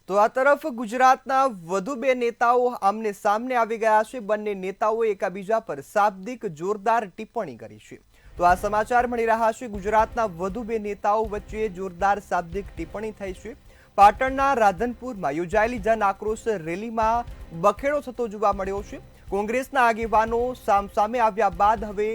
તો આ તરફ ગુજરાતના વધુ બે નેતાઓ આમને સામને આવી ગયા છે। બંને નેતાઓએ એકબીજા પર શાબ્દિક જોરદાર ટિપ્પણી કરી છે। તો આ સમાચાર મળી રહ્યા છે। ગુજરાતના વધુ બે નેતાઓ વચ્ચે જોરદાર શાબ્દિક ટિપ્પણી થઈ છે। પાટણના રાધનપુરમાં યોજાયેલી જન આક્રોશ રેલીમાં બખેડો થતો જોવા મળ્યો છે। કોંગ્રેસના આગેવાનો સામસામે આવ્યા બાદ હવે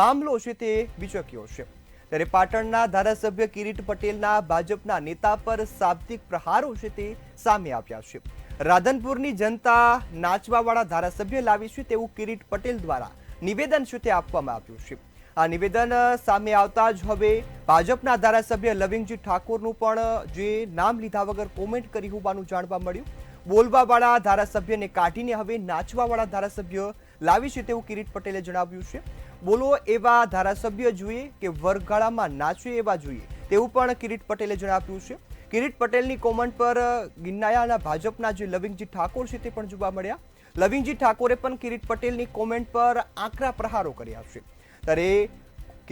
મામલો છે તે વિચક્યો છે। ત્યારે પાટણના ધારાસભ્ય કિરીટ પટેલના ભાજપના નેતા પર શાબ્દિક પ્રહારો છે તે સામે આવ્યા છે। રાધનપુરની જનતા નાચવાવાળા ધારાસભ્ય લાવી છે તેવું કિરીટ પટેલ દ્વારા નિવેદન છે તે આપવામાં આવ્યું છે। આ નિવેદન સામે આવતા જ હવે ભાજપના ધારાસભ્ય લવિંગજી ઠાકોરનું પણ જે નામ લીધા વગર કોમેન્ટ કરી હોવાનું જાણવા મળ્યું। બોલવાવાળા ધારાસભ્યને કાઢીને હવે નાચવાવાળા ધારાસભ્ય લાવી છે તેવું કિરીટ પટેલે જણાવ્યું છે। બોલો એવા ધારાસભ્ય જોઈએ કે વરગાળામાં નાચે એવા જોઈએ તેવું પણ કિરીટ પટેલે જણાવ્યું છે। કિરીટ પટેલની કોમેન્ટ પર ગિન્નાયાના ભાજપના જે લવિંગજી ઠાકોર છે તે પણ જોવા મળ્યા। લવિંગજી ઠાકોરે પણ કિરીટ પટેલની કોમેન્ટ પર આકરા પ્રહારો કર્યા છે। ત્યારે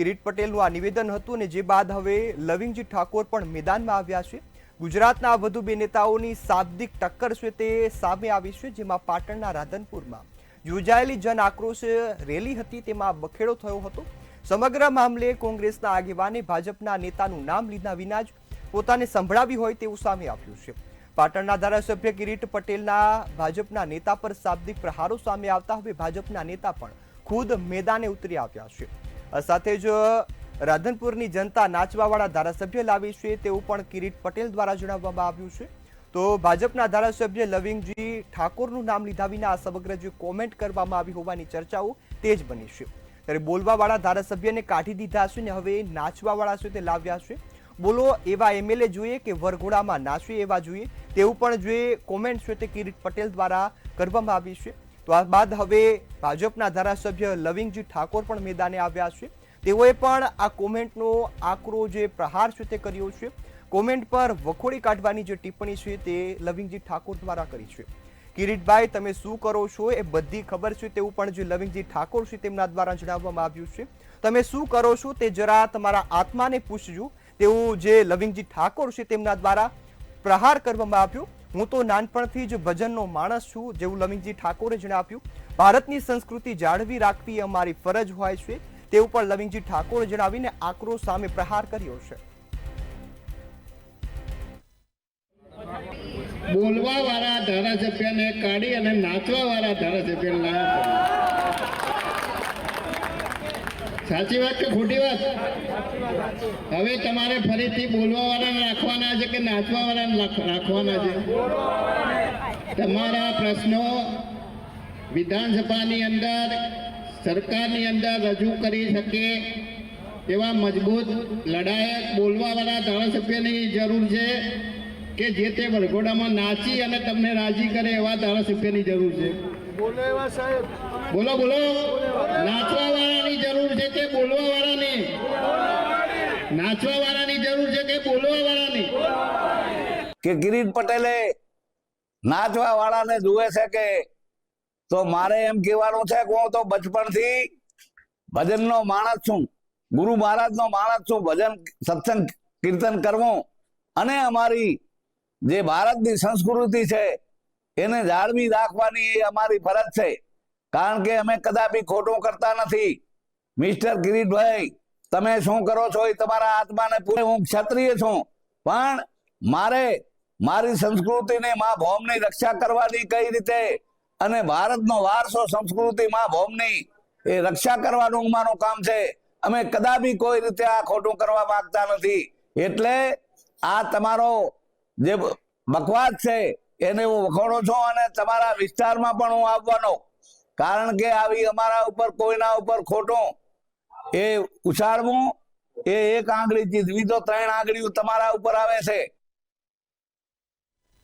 કિરીટ પટેલનું આ નિવેદન હતું અને જે બાદ હવે લવિંગજી ઠાકોર પણ મેદાનમાં આવ્યા છે। ગુજરાતના વધુ બે નેતાઓની શાબ્દિક ટક્કર છે તે સામે આવી છે, જેમાં પાટણના રાધનપુરમાં યોજાયેલી જન આક્રોશ રેલી હતી તેમાં બખેડો થયો હતો। સમગ્ર મામલે કોંગ્રેસના આગેવાને ભાજપના નેતાનું નામ લીધા વિના જ પોતાને સંભળાવી હોય તેવું સામે આવ્યું છે। પાટણના ધારાસભ્ય કિરીટ પટેલના ભાજપના નેતા પર શાબ્દિક પ્રહારો સામે આવતા હવે ભાજપના નેતા પણ ખુદ મેદાને ઉતરી આવ્યા છે। સાથે જ રાધનપુરની જનતા નાચવાવાળા ધારાસભ્ય લાવી છે તેવું પણ કિરીટ પટેલ દ્વારા જણાવવામાં આવ્યું છે। તો ભાજપના ધારાસભ્ય લવિંગજી ઠાકોરનું નામ લીધા વિના સમગ્ર જે કોમેન્ટ કરવામાં આવી હોવાની ચર્ચાઓ તેજ બની છે। ત્યારે બોલવાવાળા ધારાસભ્યને કાઢી દીધા છે ને હવે નાચવાવાળા છે તે લાવ્યા છે। બોલો એવા એમએલએ જોઈએ કે વરઘોડામાં નાચે એવા જોઈએ તેવું પણ જે કોમેન્ટ છે તે કિરીટ પટેલ દ્વારા કરવામાં આવી છે। તો આ બાદ હવે ભાજપના ધારાસભ્ય લવિંગજી ઠાકોર પણ મેદાને આવ્યા છે। તેઓએ પણ આ કોમેન્ટનો આકરો જે પ્રહાર છે તે કર્યો છે। કોમેન્ટ પર વખોડી કાઢવાની જે ટિપ્પણી છે તે લવિંગજી ઠાકોર દ્વારા કરી છે। કિરીટભાઈ તમે શું કરો છો એ બધી ખબર છે તેવું પણ જે લવિંગજી ઠાકોર છે તેમના દ્વારા જણાવવામાં આવ્યું છે। તમે શું કરો છો તે જરા તમારા આત્માને પૂછજો તેવું જે લવિંગજી ઠાકોર છે તેમના દ્વારા પ્રહાર કરવામાં આવ્યો। હું તો નાનપણથી જ ભજનનો માણસ છું જેવું લવિંગજી ઠાકોરે જણાવ્યું। ભારતની સંસ્કૃતિ જાળવી રાખવી અમારી ફરજ હોય છે તેવું પણ લવિંગજી ઠાકોરે જણાવીને આક્રોશ સામે પ્રહાર કર્યો છે। બોલવા વાળા ધારાસભ્યને કાઢી અને નાચવા વાળા ધારાસભ્ય સાચી વાત કે ખોટી વાત? હવે તમારે ફરીથી બોલવા વાળાને રાખવાના છે કે નાચવા વાળાને રાખવાના છે? તમારા પ્રશ્નો વિધાનસભાની અંદર સરકારની અંદર રજૂ કરી શકે એવા મજબૂત લડાયક બોલવા વાળા ધારાસભ્યની જરૂર છે કે જે તે વરઘોડામાં નાચી અને તમને રાજી કરે એવા ધારાસભ્યની જરૂર છે? બોલો એવા સાહેબ, બોલો બોલો, નાચવા વાળાની જરૂર છે કે બોલવા વાળાની? નાચવા વાળાની જરૂર છે કે બોલવા વાળાની? કે કિરીટ પટેલે નાચવા વાળાને જુએ છે કે તો મારે એમ કહેવાનું છે કે હું તો બચપણથી ભજનનો માણસ છું, ગુરુ મહારાજનો માણસ છું। ભજન સત્સંગ કીર્તન કરવું અને અમારી જે ભારતની સંસ્કૃતિ છે એને જાળવી રાખવાની એ અમારી ફરજ છે, કારણ કે અમે કદાપી ખોટું કરતા નથી। મિસ્ટર કિરીટભાઈ તમે શું કરો છો એ તમારા આત્માને પૂરે। હું ક્ષત્રિય છું પણ મારે મારી સંસ્કૃતિને મા ભૌમની રક્ષા કરવાની કઈ રીતે અને ભારતનો વારસો સંસ્કૃતિ મા ભૌમની એ રક્ષા કરવાનું અમારું કામ છે। અમે કદાપી કોઈ રીતે આ ખોટું કરવા માંગતા નથી। એટલે આ તમારો જે બકવાસ છે એને હું વખોડું છું અને તમારા વિસ્તારમાં પણ હું આવવાનો, કારણ કે આવી અમારા ઉપર કોઈના ઉપર ખોટું એ ઉછાળવું એ એક આંગળીથી બીજો ત્રણ આંગળીઓ તમારા ઉપર આવે છે।